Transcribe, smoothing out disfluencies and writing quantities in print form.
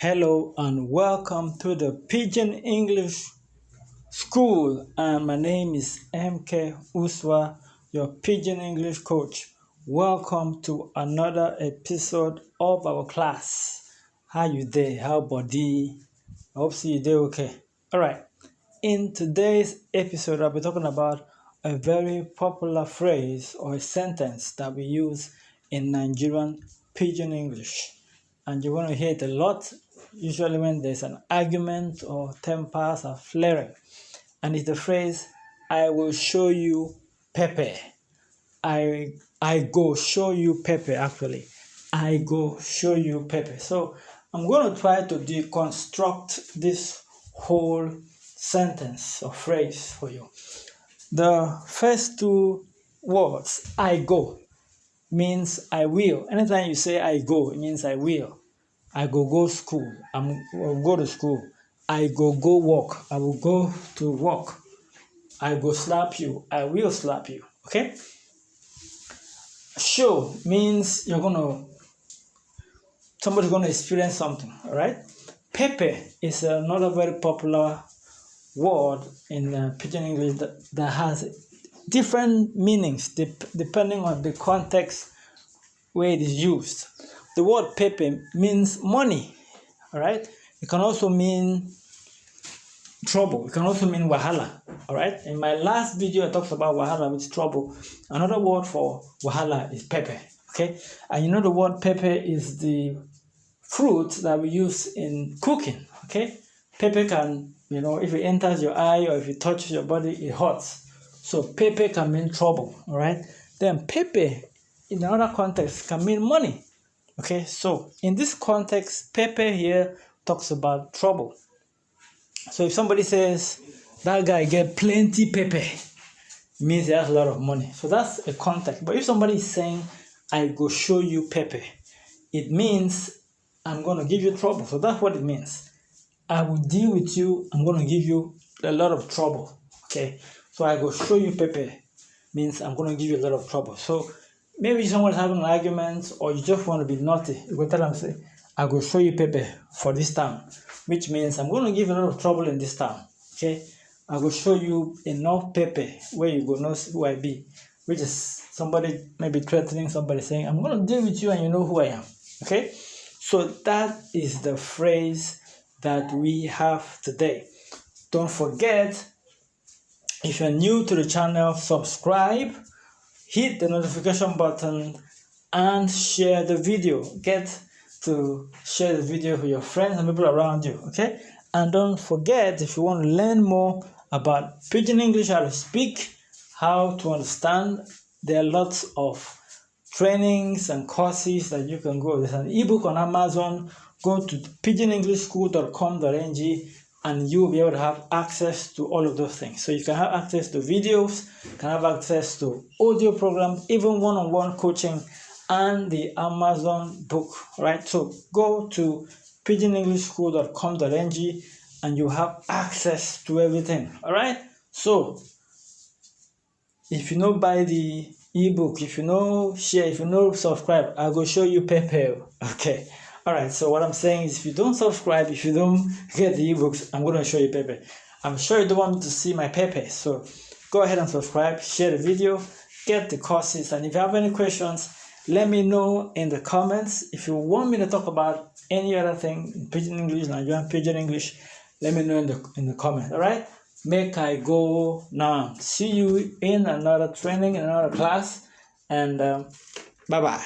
Hello and welcome to the Pidgin English School. And my name is MK Uswa, your Pidgin English coach. Welcome to another episode of our class. How you there? How body? I hope you there okay. All right. In today's episode, I'll be talking about a very popular phrase or a sentence that we use in Nigerian Pidgin English. And you're going to hear it a lot, usually when there's an argument or tempers are flaring. And it's the phrase, I will show you Pepe. I go show you Pepe, actually. I go show you Pepe. So I'm going to try to deconstruct this whole sentence or phrase for you. The first two words, I go, means I will. Anytime you say I go, it means I will. I go school. I'll go to school. I go work. I will go to work. I go slap you. I will slap you. Okay? Show means somebody's gonna experience something. All right? Pepe is another very popular word in Pidgin English that has different meanings depending on the context where it is used. The word Pepe means money, all right? It can also mean trouble. It can also mean wahala, all right? In my last video, I talked about wahala, which is trouble. Another word for wahala is Pepe, okay? And you know the word Pepe is the fruit that we use in cooking, okay? Pepe can, if it enters your eye or if it touches your body, it hurts. So Pepe can mean trouble, all right? Then Pepe, in another context, can mean money. Okay, so in this context, Pepe here talks about trouble. So if somebody says, that guy get plenty Pepe, it means he has a lot of money. So that's a context. But if somebody is saying, I go show you Pepe, it means I'm going to give you trouble. So that's what it means. I will deal with you. I'm going to give you a lot of trouble. Okay, so I go show you Pepe means I'm going to give you a lot of trouble. So maybe someone's having an argument or you just want to be naughty. You go tell them, say, I will show you Pepe for this town, which means I'm going to give you a lot of trouble in this town. Okay? I will show you enough Pepe where you go know who I be, which is somebody maybe threatening somebody saying, I'm going to deal with you and you know who I am. Okay? So that is the phrase that we have today. Don't forget, if you're new to the channel, subscribe, hit the notification button, and share the video. Get to share the video with your friends and people around you, okay? And don't forget, if you want to learn more about Pidgin English, how to speak, how to understand, there are lots of trainings and courses that you can go. There's an ebook on Amazon. Go to pidginenglishschool.com.ng and you will be able to have access to all of those things. So you can have access to videos, can have access to audio programs, even one-on-one coaching, and the Amazon book, right? So go to pidginenglishschool.com.ng and you have access to everything, all right? So if you know buy the ebook, if you know share, if you know subscribe, I'll go show you Pepe, okay? All right, so what I'm saying is if you don't subscribe, if you don't get the ebooks, I'm going to show you Pepe. I'm sure you don't want me to see my Pepe, so go ahead and subscribe, share the video, get the courses, and if you have any questions, let me know in the comments. If you want me to talk about any other thing in Pidgin English, Nigerian Pidgin English, let me know in the comments, all right? Make I go now. See you in another training, in another class, and bye-bye.